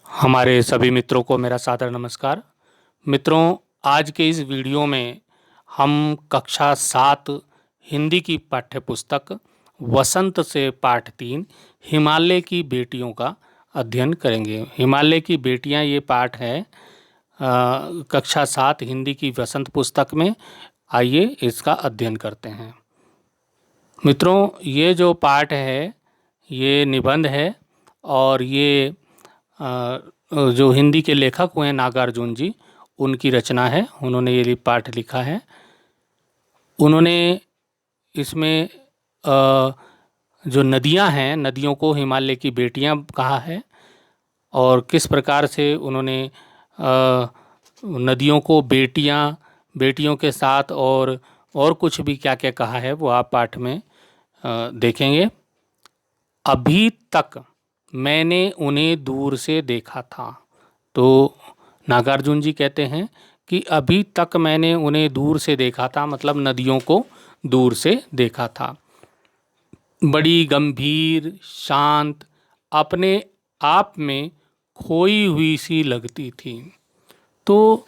हमारे सभी मित्रों को मेरा सादर नमस्कार। मित्रों, आज के इस वीडियो में हम कक्षा 7 हिंदी की पाठ्य पुस्तक वसंत से पाठ 3 हिमालय की बेटियों का अध्ययन करेंगे। हिमालय की बेटियां ये पाठ है कक्षा 7 हिंदी की वसंत पुस्तक में। आइए इसका अध्ययन करते हैं। मित्रों, ये जो पाठ है ये निबंध है और ये जो हिंदी के लेखक हुए हैं नागार्जुन जी, उनकी रचना है। उन्होंने ये पाठ लिखा है। उन्होंने इसमें जो नदियां हैं, नदियों को हिमालय की बेटियां कहा है और किस प्रकार से उन्होंने नदियों को बेटियों के साथ और कुछ भी क्या क्या कहा है वो आप पाठ में देखेंगे। अभी तक मैंने उन्हें दूर से देखा था। तो नागार्जुन जी कहते हैं कि अभी तक मैंने उन्हें दूर से देखा था, मतलब नदियों को दूर से देखा था। बड़ी गंभीर, शांत, अपने आप में खोई हुई सी लगती थी। तो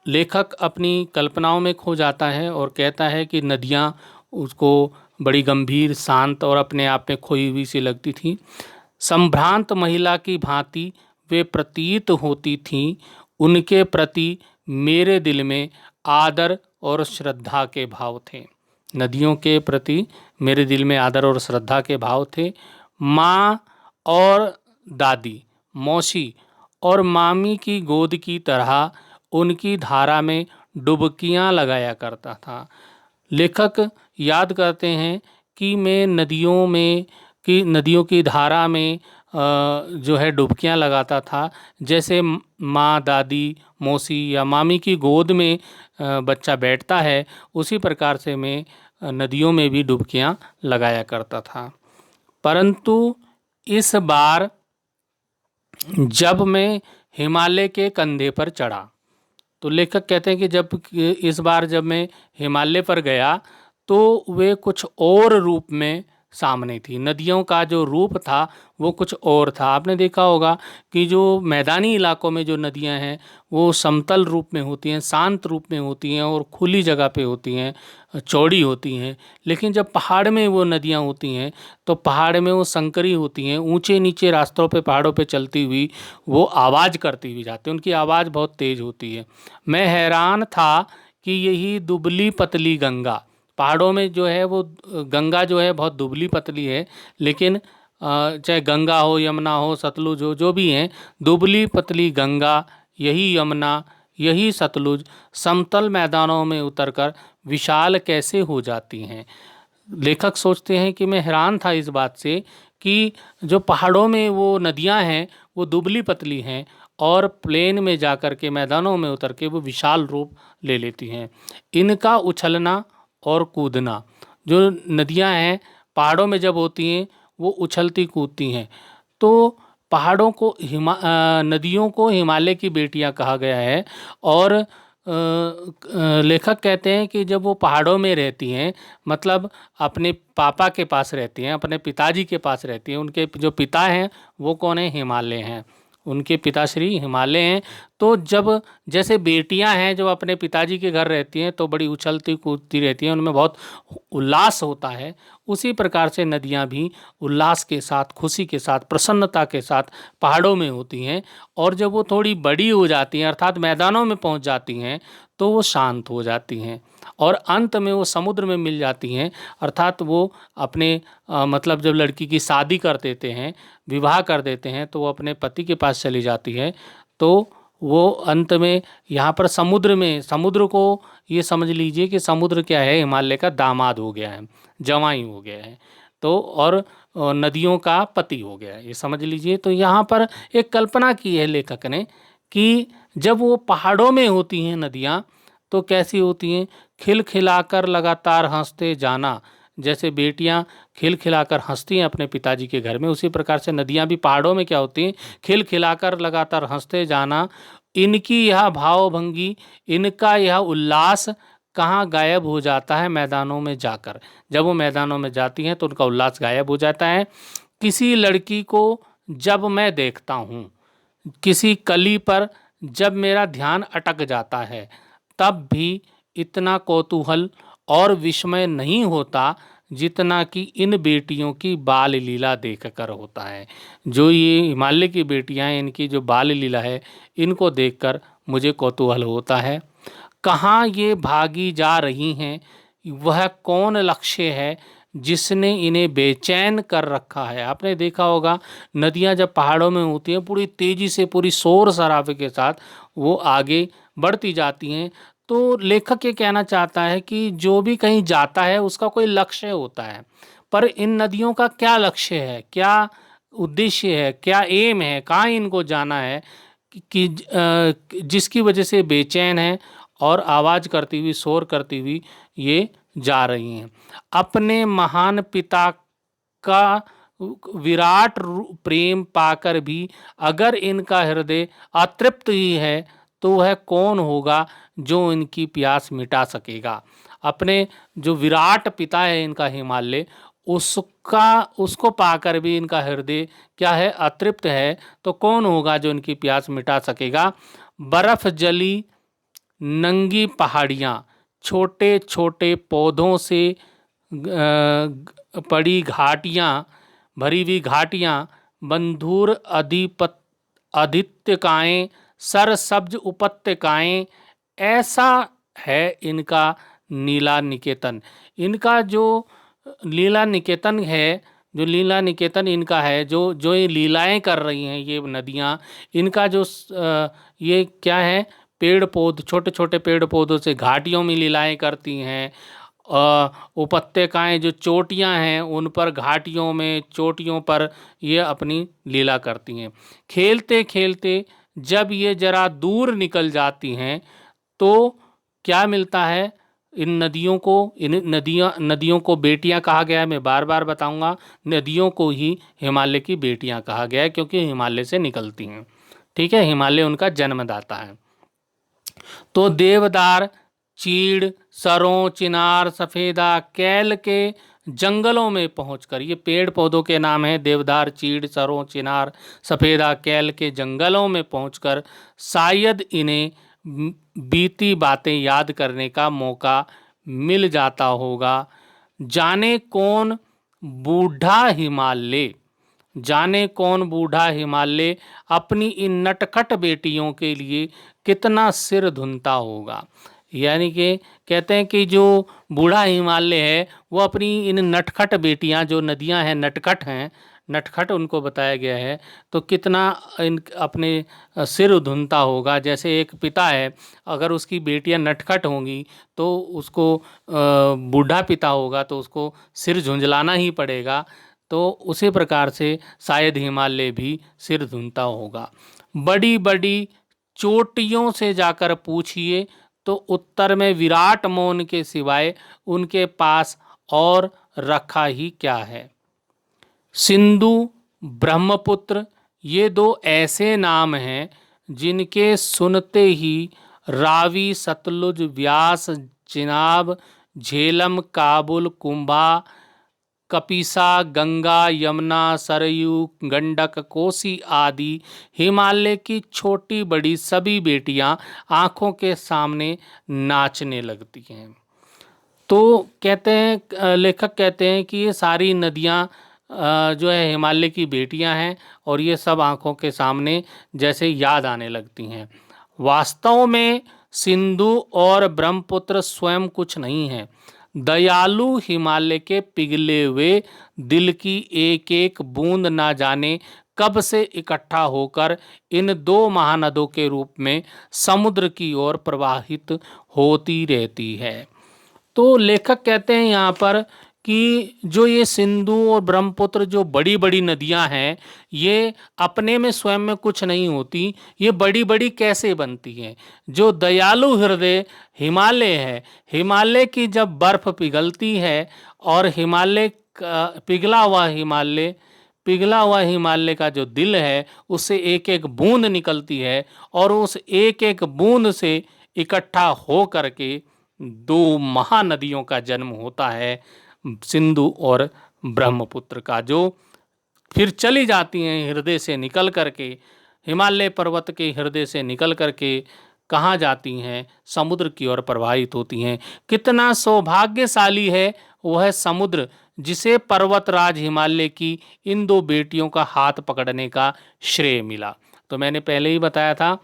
लेखक अपनी कल्पनाओं में खो जाता है और कहता है कि नदियाँ उसको बड़ी गंभीर, शांत और अपने आप में खोई हुई सी लगती थी। संभ्रांत महिला की भांति वे प्रतीत होती थीं। उनके प्रति मेरे दिल में आदर और श्रद्धा के भाव थे। नदियों के प्रति मेरे दिल में आदर और श्रद्धा के भाव थे। माँ और दादी, मौसी और मामी की गोद की तरह उनकी धारा में डुबकियाँ लगाया करता था। लेखक याद करते हैं कि मैं नदियों की धारा में जो है डुबकियाँ लगाता था। जैसे माँ, दादी, मौसी या मामी की गोद में बच्चा बैठता है, उसी प्रकार से मैं नदियों में भी डुबकियाँ लगाया करता था। परंतु इस बार जब मैं हिमालय के कंधे पर चढ़ा, तो लेखक कहते हैं कि इस बार जब मैं हिमालय पर गया तो वे कुछ और रूप में सामने थी। नदियों का जो रूप था वो कुछ और था। आपने देखा होगा कि जो मैदानी इलाकों में जो नदियां हैं वो समतल रूप में होती हैं, शांत रूप में होती हैं और खुली जगह पे होती हैं, चौड़ी होती हैं। लेकिन जब पहाड़ में वो नदियां होती हैं तो पहाड़ में वो संकरी होती हैं, ऊंचे नीचे रास्तों पे, पहाड़ों पे चलती हुई वो आवाज़ करती हुई जाती हैं। उनकी आवाज़ बहुत तेज़ होती है। मैं हैरान था कि यही दुबली पतली गंगा, पहाड़ों में जो है वो गंगा जो है बहुत दुबली पतली है, लेकिन चाहे गंगा हो, यमुना हो, सतलुज हो, जो भी हैं, दुबली पतली गंगा, यही यमुना, यही सतलुज समतल मैदानों में उतरकर विशाल कैसे हो जाती हैं। लेखक सोचते हैं कि मैं हैरान था इस बात से कि जो पहाड़ों में वो नदियां हैं वो दुबली पतली हैं और प्लेन में जाकर के, मैदानों में उतर के वो विशाल रूप ले लेती हैं। इनका उछलना और कूदना, जो नदियां हैं पहाड़ों में जब होती हैं वो उछलती कूदती हैं। तो नदियों को हिमालय की बेटियां कहा गया है। और लेखक कहते हैं कि जब वो पहाड़ों में रहती हैं, मतलब अपने पापा के पास रहती हैं, अपने पिताजी के पास रहती हैं। उनके जो पिता हैं वो कौन है? हिमालय हैं। उनके पिताश्री हिमालय हैं। तो जब जैसे बेटियां हैं जो अपने पिताजी के घर रहती हैं तो बड़ी उछलती कूदती रहती हैं, उनमें बहुत उल्लास होता है, उसी प्रकार से नदियां भी उल्लास के साथ, खुशी के साथ, प्रसन्नता के साथ पहाड़ों में होती हैं। और जब वो थोड़ी बड़ी हो जाती हैं, अर्थात मैदानों में पहुंच जाती हैं, तो वो शांत हो जाती हैं और अंत में वो समुद्र में मिल जाती हैं। अर्थात वो अपने मतलब जब लड़की की शादी कर देते हैं, विवाह कर देते हैं, तो वो अपने पति के पास चली जाती है। तो वो अंत में यहाँ पर समुद्र को ये समझ लीजिए कि समुद्र क्या है? हिमालय का दामाद हो गया है, जवाई हो गया है। तो और नदियों का पति हो गया है, ये समझ लीजिए। तो यहाँ पर एक कल्पना की है लेखक ने कि जब वो पहाड़ों में होती हैं नदियाँ तो कैसी होती हैं? खिलखिलाकर लगातार हंसते जाना। जैसे बेटियां खिलखिलाकर हंसती हैं अपने पिताजी के घर में, उसी प्रकार से नदियां भी पहाड़ों में क्या होती हैं? खिलखिलाकर लगातार हंसते जाना। इनकी यह भावभंगी, इनका यह उल्लास कहाँ गायब हो जाता है? मैदानों में जाकर। जब वो मैदानों में जाती हैं तो उनका उल्लास गायब हो जाता है। किसी लड़की को जब मैं देखता हूँ, किसी कली पर जब मेरा ध्यान अटक जाता है तब भी इतना कौतूहल और विस्मय नहीं होता जितना कि इन बेटियों की बाल लीला देखकर होता है। जो ये हिमालय की बेटियां हैं, इनकी जो बाल लीला है, इनको देखकर मुझे कौतूहल होता है। कहाँ ये भागी जा रही हैं, वह कौन लक्ष्य है जिसने इन्हें बेचैन कर रखा है। आपने देखा होगा नदियाँ जब पहाड़ों में होती हैं पूरी तेज़ी से, पूरी शोर शराबे के साथ वो आगे बढ़ती जाती हैं। तो लेखक ये कहना चाहता है कि जो भी कहीं जाता है उसका कोई लक्ष्य होता है, पर इन नदियों का क्या लक्ष्य है, क्या उद्देश्य है, क्या एम है, कहाँ इनको जाना है जिसकी वजह से बेचैन है और आवाज़ करती हुई, शोर करती हुई ये जा रही हैं। अपने महान पिता का विराट प्रेम पाकर भी अगर इनका हृदय अतृप्त ही है तो वह कौन होगा जो इनकी प्यास मिटा सकेगा। अपने जो विराट पिता है इनका हिमालय, उसको पाकर भी इनका हृदय क्या है, अतृप्त है, तो कौन होगा जो इनकी प्यास मिटा सकेगा। बर्फ जली नंगी पहाड़ियाँ, छोटे छोटे पौधों से पड़ी घाटियाँ, भरी हुई घाटियाँ, बंधुर आदित्यकाएँ, सरसब्ज उपत्यकाएँ, ऐसा है इनका लीला निकेतन। इनका जो लीला निकेतन है, जो लीला निकेतन इनका है, जो जो ये लीलाएं कर रही हैं ये नदियाँ, इनका जो ये क्या है, पेड़ पौध, छोटे छोटे पेड़ पौधों से घाटियों में लीलाएं करती हैं। उपत्यकाएं जो चोटियां हैं उन पर, घाटियों में, चोटियों पर ये अपनी लीला करती हैं। खेलते खेलते जब ये जरा दूर निकल जाती हैं तो क्या मिलता है, इन नदियों को बेटियां कहा गया है। मैं बार बार बताऊंगा, नदियों को ही हिमालय की बेटियां कहा गया है क्योंकि हिमालय से निकलती हैं। ठीक है, हिमालय उनका जन्मदाता है। तो देवदार, चीड़, सरों, चिनार, सफेदा, कैल के जंगलों में पहुंचकर, ये पेड़ पौधों के नाम हैं, देवदार, चीड़, सरों, चिनार, सफेदा, कैल के जंगलों में पहुंचकर शायद इन्हें बीती बातें याद करने का मौका मिल जाता होगा। जाने कौन बूढ़ा हिमालय, जाने कौन बूढ़ा हिमालय अपनी इन नटखट बेटियों के लिए कितना सिर धुनता होगा। यानी कि कहते हैं कि जो बूढ़ा हिमालय है वो अपनी इन नटखट बेटियां, जो नदियां हैं नटखट हैं, नटखट उनको बताया गया है, तो कितना इन अपने सिर धुनता होगा। जैसे एक पिता है, अगर उसकी बेटियां नटखट होंगी तो उसको बूढ़ा पिता होगा तो उसको सिर झुंझलाना ही पड़ेगा। तो उसी प्रकार से शायद हिमालय भी सिर धुनता होगा। बड़ी बड़ी चोटियों से जाकर पूछिए तो उत्तर में विराट मौन के सिवाय उनके पास और रखा ही क्या है। सिंधु, ब्रह्मपुत्र, ये दो ऐसे नाम हैं जिनके सुनते ही रावी, सतलुज, व्यास, चिनाब, झेलम, काबुल, कुंभा, कपिसा, गंगा, यमुना, सरयू, गंडक, कोसी आदि हिमालय की छोटी बड़ी सभी बेटियां आंखों के सामने नाचने लगती हैं। तो कहते हैं, लेखक कहते हैं कि ये सारी नदियां जो है हिमालय की बेटियां हैं और ये सब आंखों के सामने जैसे याद आने लगती हैं। वास्तव में सिंधु और ब्रह्मपुत्र स्वयं कुछ नहीं है। दयालु हिमालय के पिघले हुए दिल की एक एक बूंद ना जाने कब से इकट्ठा होकर इन दो महानदों के रूप में समुद्र की ओर प्रवाहित होती रहती है। तो लेखक कहते हैं यहाँ पर कि जो ये सिंधु और ब्रह्मपुत्र जो बड़ी बड़ी नदियां हैं, ये अपने में स्वयं में कुछ नहीं होती, ये बड़ी बड़ी कैसे बनती हैं। जो दयालु हृदय हिमालय है, हिमालय की जब बर्फ पिघलती है और हिमालय पिघला हुआ हिमालय का जो दिल है उससे एक एक बूंद निकलती है और उस एक एक बूंद से इकट्ठा हो करके दो महानदियों का जन्म होता है, सिंधु और ब्रह्मपुत्र का, जो फिर चली जाती हैं हृदय से निकल करके हिमालय पर्वत के हृदय से निकल करके कहाँ जाती हैं? समुद्र की ओर प्रवाहित होती हैं। कितना सौभाग्यशाली है वह समुद्र जिसे पर्वतराज हिमालय की इन दो बेटियों का हाथ पकड़ने का श्रेय मिला। तो मैंने पहले ही बताया था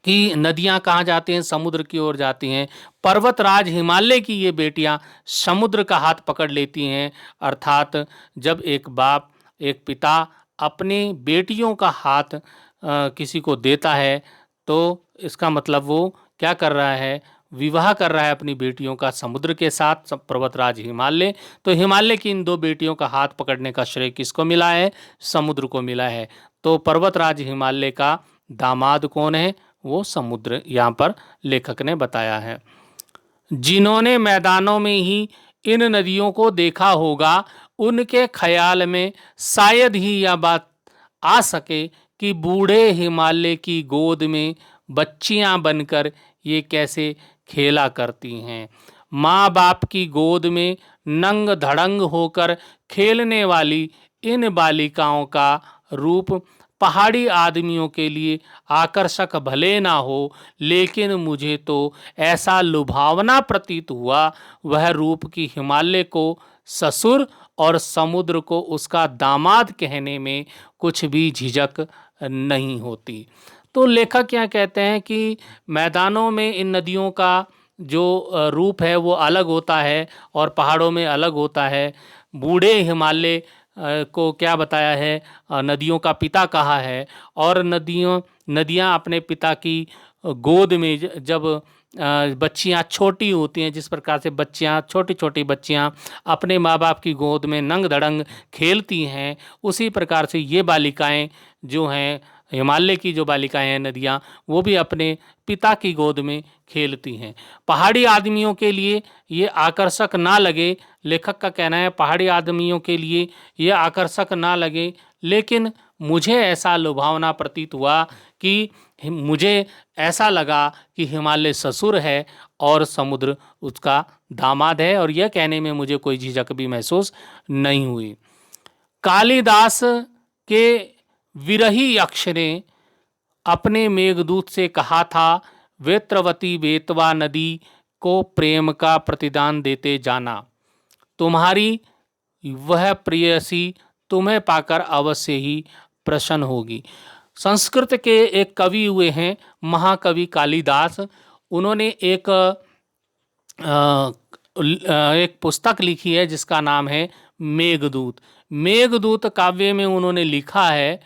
कि नदियां कहाँ जाती हैं? समुद्र की ओर जाती हैं। पर्वतराज हिमालय की ये बेटियां समुद्र का हाथ पकड़ लेती हैं। अर्थात जब एक बाप, एक पिता अपने बेटियों का हाथ किसी को देता है तो इसका मतलब वो क्या कर रहा है? विवाह कर रहा है अपनी बेटियों का समुद्र के साथ, पर्वतराज हिमालय। तो हिमालय की इन दो बेटियों का हाथ पकड़ने का श्रेय किसको मिला है? समुद्र को मिला है। तो पर्वतराज हिमालय का दामाद कौन है? वो समुद्र, यहाँ पर लेखक ने बताया है। जिन्होंने मैदानों में ही इन नदियों को देखा होगा उनके ख्याल में शायद ही यह बात आ सके कि बूढ़े हिमालय की गोद में बच्चियां बनकर ये कैसे खेला करती हैं। माँ बाप की गोद में नंग धड़ंग होकर खेलने वाली इन बालिकाओं का रूप पहाड़ी आदमियों के लिए आकर्षक भले ना हो, लेकिन मुझे तो ऐसा लुभावना प्रतीत हुआ वह रूप की हिमालय को ससुर और समुद्र को उसका दामाद कहने में कुछ भी झिझक नहीं होती। तो लेखक क्या कहते हैं कि मैदानों में इन नदियों का जो रूप है वो अलग होता है और पहाड़ों में अलग होता है। बूढ़े हिमालय को क्या बताया है? नदियों का पिता कहा है। और नदियाँ अपने पिता की गोद में जब बच्चियाँ छोटी होती हैं, जिस प्रकार से बच्चियाँ, छोटी छोटी बच्चियाँ अपने माँ बाप की गोद में नंग धड़ंग खेलती हैं, उसी प्रकार से ये बालिकाएं जो हैं, हिमालय की जो बालिकाएं हैं नदियाँ, वो भी अपने पिता की गोद में खेलती हैं। पहाड़ी आदमियों के लिए ये आकर्षक ना लगे, लेखक का कहना है पहाड़ी आदमियों के लिए ये आकर्षक ना लगे, लेकिन मुझे ऐसा लुभावना प्रतीत हुआ कि मुझे ऐसा लगा कि हिमालय ससुर है और समुद्र उसका दामाद है, और यह कहने में मुझे कोई झिझक भी महसूस नहीं हुई। कालिदास के विरही यक्ष ने अपने मेघदूत से कहा था, वेत्रवती बेतवा नदी को प्रेम का प्रतिदान देते जाना, तुम्हारी वह प्रेयसी तुम्हें पाकर अवश्य ही प्रसन्न होगी। संस्कृत के एक कवि हुए हैं महाकवि कालिदास। उन्होंने एक पुस्तक लिखी है जिसका नाम है मेघदूत। मेघदूत काव्य में उन्होंने लिखा है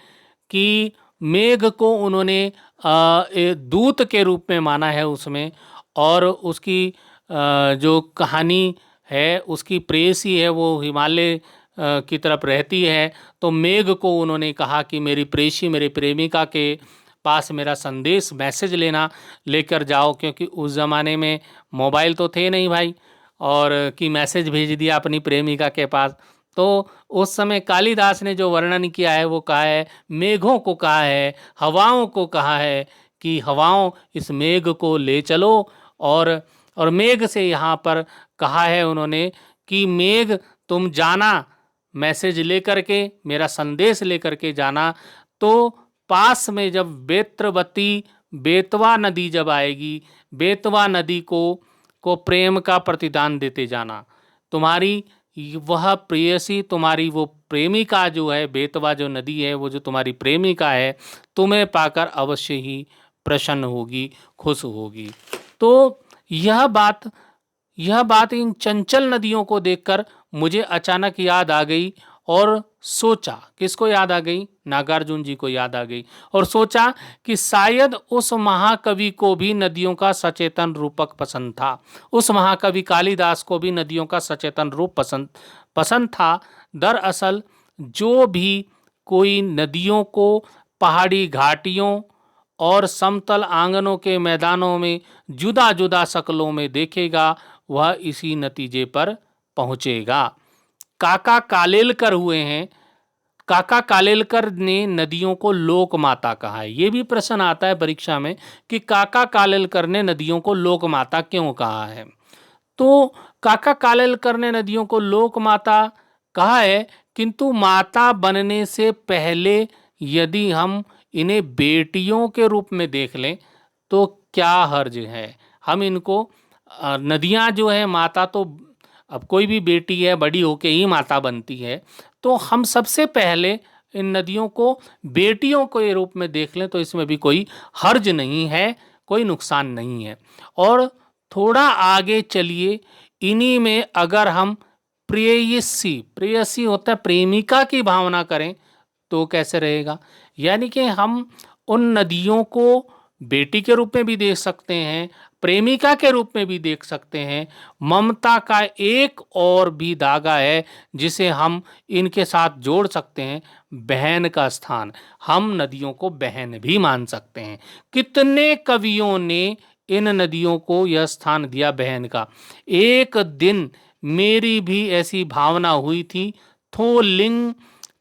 कि मेघ को उन्होंने एक दूत के रूप में माना है उसमें, और उसकी जो कहानी है उसकी प्रेयसी है वो हिमालय की तरफ रहती है। तो मेघ को उन्होंने कहा कि मेरी प्रेयसी, मेरे प्रेमिका के पास मेरा संदेश, मैसेज लेकर जाओ, क्योंकि उस ज़माने में मोबाइल तो थे नहीं भाई, और कि मैसेज भेज दिया अपनी प्रेमिका के पास। तो उस समय कालिदास ने जो वर्णन किया है वो कहा है, मेघों को कहा है, हवाओं को कहा है कि हवाओं इस मेघ को ले चलो, और मेघ से यहाँ पर कहा है उन्होंने कि मेघ तुम जाना, मैसेज लेकर के, मेरा संदेश लेकर के जाना। तो पास में जब बेत्रवती, बेतवा नदी जब आएगी, बेतवा नदी को प्रेम का प्रतिदान देते जाना। तुम्हारी वह प्रेयसी, तुम्हारी वो प्रेमिका जो है, बेतवा जो नदी है, वो जो तुम्हारी प्रेमिका है, तुम्हें पाकर अवश्य ही प्रसन्न होगी, खुश होगी। तो यह बात इन चंचल नदियों को देखकर मुझे अचानक याद आ गई, और सोचा, किसको याद आ गई? नागार्जुन जी को याद आ गई। और सोचा कि शायद उस महाकवि को भी नदियों का सचेतन रूपक पसंद था, उस महाकवि कालिदास को भी नदियों का सचेतन रूप पसंद था। दरअसल जो भी कोई नदियों को पहाड़ी घाटियों और समतल आंगनों के मैदानों में जुदा जुदा शक्लों में देखेगा, वह इसी नतीजे पर पहुंचेगा। काका कालेलकर हुए हैं। काका कालेलकर ने नदियों को लोक माता कहा है। ये भी प्रश्न आता है परीक्षा में कि काका कालेलकर ने नदियों को लोक माता क्यों कहा है। तो काका कालेलकर ने नदियों को लोक माता कहा है, किंतु माता बनने से पहले यदि हम इन्हें बेटियों के रूप में देख लें तो क्या हर्ज है। हम इनको नदियाँ जो है माता तो अब कोई भी बेटी है बड़ी होके ही माता बनती है, तो हम सबसे पहले इन नदियों को बेटियों के रूप में देख लें तो इसमें भी कोई हर्ज नहीं है, कोई नुकसान नहीं है। और थोड़ा आगे चलिए, इन्हीं में अगर हम प्रेयसी, प्रेयसी होता है प्रेमिका की भावना करें तो कैसे रहेगा। यानी कि हम उन नदियों को बेटी के रूप में भी देख सकते हैं, प्रेमिका के रूप में भी देख सकते हैं। ममता का एक और भी धागा है जिसे हम इनके साथ जोड़ सकते हैं, बहन का स्थान। हम नदियों को बहन भी मान सकते हैं। कितने कवियों ने इन नदियों को यह स्थान दिया बहन का। एक दिन मेरी भी ऐसी भावना हुई थी। थोलिंग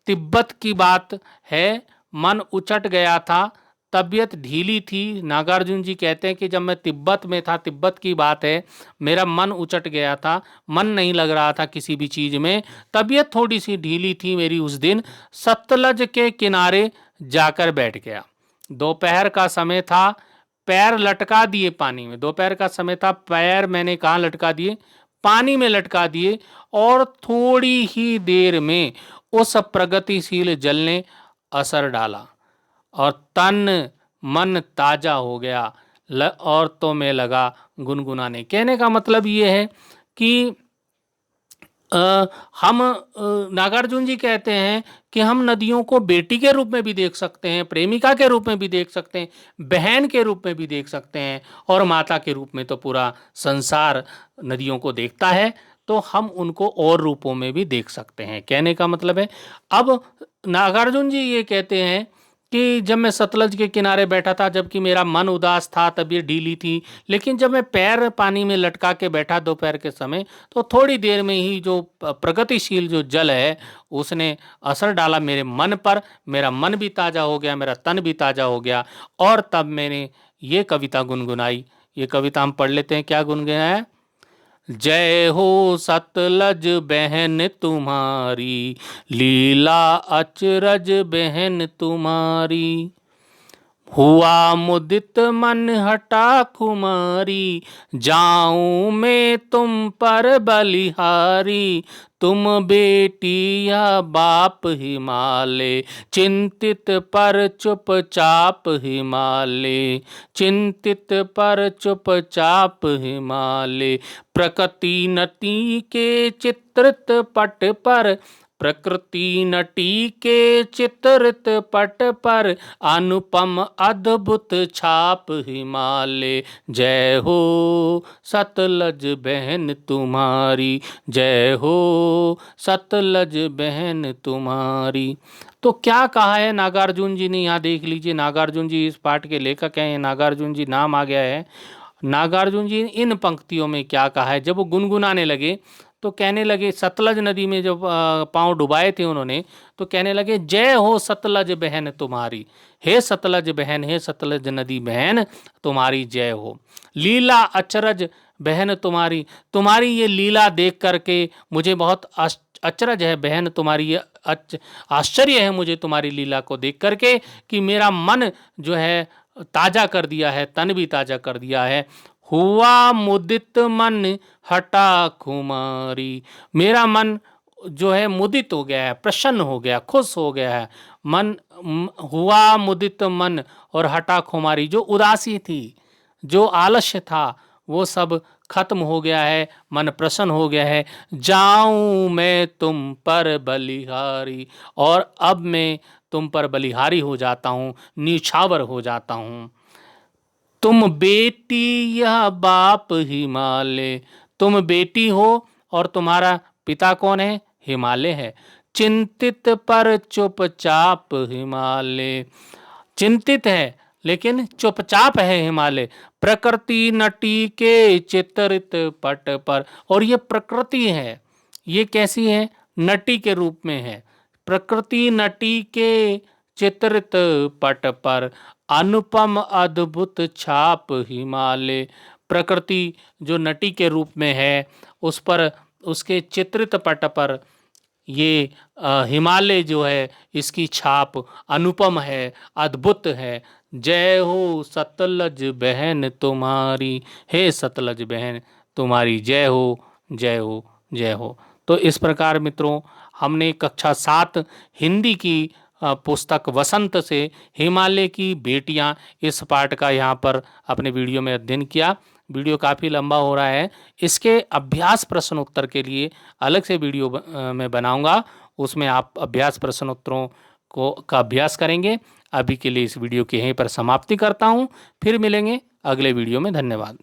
तिब्बत की बात है, मन उचट गया था, तबीयत ढीली थी। नागार्जुन जी कहते हैं कि जब मैं तिब्बत में था, तिब्बत की बात है, मेरा मन उचट गया था, मन नहीं लग रहा था किसी भी चीज़ में, तबीयत थोड़ी सी ढीली थी मेरी उस दिन। सतलज के किनारे जाकर बैठ गया। दोपहर का समय था, पैर लटका दिए पानी में। दोपहर का समय था, पैर मैंने कहाँ लटका दिए, पानी में लटका दिए। और थोड़ी ही देर में उस प्रगतिशील जल ने असर डाला और तन मन ताजा हो गया। और तो मैं लगा गुनगुनाने। कहने का मतलब ये है कि हम नागार्जुन जी कहते हैं कि हम नदियों को बेटी के रूप में भी देख सकते हैं, प्रेमिका के रूप में भी देख सकते हैं, बहन के रूप में भी देख सकते हैं, और माता के रूप में तो पूरा संसार नदियों को देखता है, तो हम उनको और रूपों में भी देख सकते हैं। कहने का मतलब है, अब नागार्जुन जी ये कहते हैं कि जब मैं सतलज के किनारे बैठा था, जबकि मेरा मन उदास था, तबीयत ढीली थी, लेकिन जब मैं पैर पानी में लटका के बैठा दोपहर के समय, तो थोड़ी देर में ही जो प्रगतिशील जो जल है उसने असर डाला मेरे मन पर। मेरा मन भी ताज़ा हो गया, मेरा तन भी ताज़ा हो गया, और तब मैंने ये कविता गुनगुनाई। ये कविता हम पढ़ लेते हैं, क्या गुनगुनाया। जय हो सतलज बहन तुम्हारी, लीला अचरज बहन तुम्हारी। हुआ मुदित मन हटा खुमारी, जाऊं मैं तुम पर बलिहारी। तुम बेटी या बाप हिमालय, चिंतित पर चुपचाप हिमालय, चिंतित पर चुपचाप हिमालय। प्रकृति नटी के चित्रित पट पर, प्रकृति नटी के चित्रित पट पर, अनुपम अद्भुत छाप हिमालय। जय हो सतलज बहन तुम्हारी, जय हो सतलज बहन तुम्हारी। तो क्या कहा है नागार्जुन जी ने, यहाँ देख लीजिए। नागार्जुन जी इस पाठ के लेखक हैं, नागार्जुन जी नाम आ गया है। नागार्जुन जी इन पंक्तियों में क्या कहा है। जब वो गुनगुनाने लगे तो कहने लगे, सतलज नदी में जब पांव डुबाए थे उन्होंने, तो कहने लगे, जय हो सतलज बहन तुम्हारी, हे सतलज बहन, हे सतलज नदी बहन तुम्हारी जय हो। लीला अचरज बहन तुम्हारी, तुम्हारी ये लीला देख करके मुझे बहुत अचरज है बहन, तुम्हारी ये आश्चर्य है मुझे तुम्हारी लीला को देख करके, कि मेरा मन जो है ताजा कर दिया है, तन भी ताजा कर दिया है। हुआ मुदित मन हटा खुमारी, मेरा मन जो है मुदित हो गया है, प्रसन्न हो गया, खुश हो गया है। मन हुआ मुदित मन और हटा खुमारी, जो उदासी थी, जो आलस्य था, वो सब खत्म हो गया है, मन प्रसन्न हो गया है। जाऊं मैं तुम पर बलिहारी, और अब मैं तुम पर बलिहारी हो जाता हूँ, न्यौछावर हो जाता हूँ। तुम बेटी या बाप हिमालय, तुम बेटी हो और तुम्हारा पिता कौन है, हिमालय है। चिंतित पर चुपचाप हिमालय, चिंतित है लेकिन चुपचाप है हिमालय। प्रकृति नटी के चित्रित पट पर, और ये प्रकृति है, ये कैसी है, नटी के रूप में है। प्रकृति नटी के चित्रित पट पर, अनुपम अद्भुत छाप हिमालय। प्रकृति जो नटी के रूप में है, उस पर, उसके चित्रित पट पर ये हिमालय जो है इसकी छाप अनुपम है, अद्भुत है। जय हो सतलज बहन तुम्हारी, हे सतलज बहन तुम्हारी जय हो, जय हो, जय हो। तो इस प्रकार मित्रों हमने कक्षा 7 हिंदी की पुस्तक वसंत से हिमालय की बेटियां इस पाठ का यहाँ पर अपने वीडियो में अध्ययन किया। वीडियो काफ़ी लंबा हो रहा है, इसके अभ्यास प्रश्न उत्तर के लिए अलग से वीडियो मैं बनाऊंगा, उसमें आप अभ्यास प्रश्न उत्तरों को का अभ्यास करेंगे। अभी के लिए इस वीडियो की यहीं पर समाप्ति करता हूँ, फिर मिलेंगे अगले वीडियो में। धन्यवाद।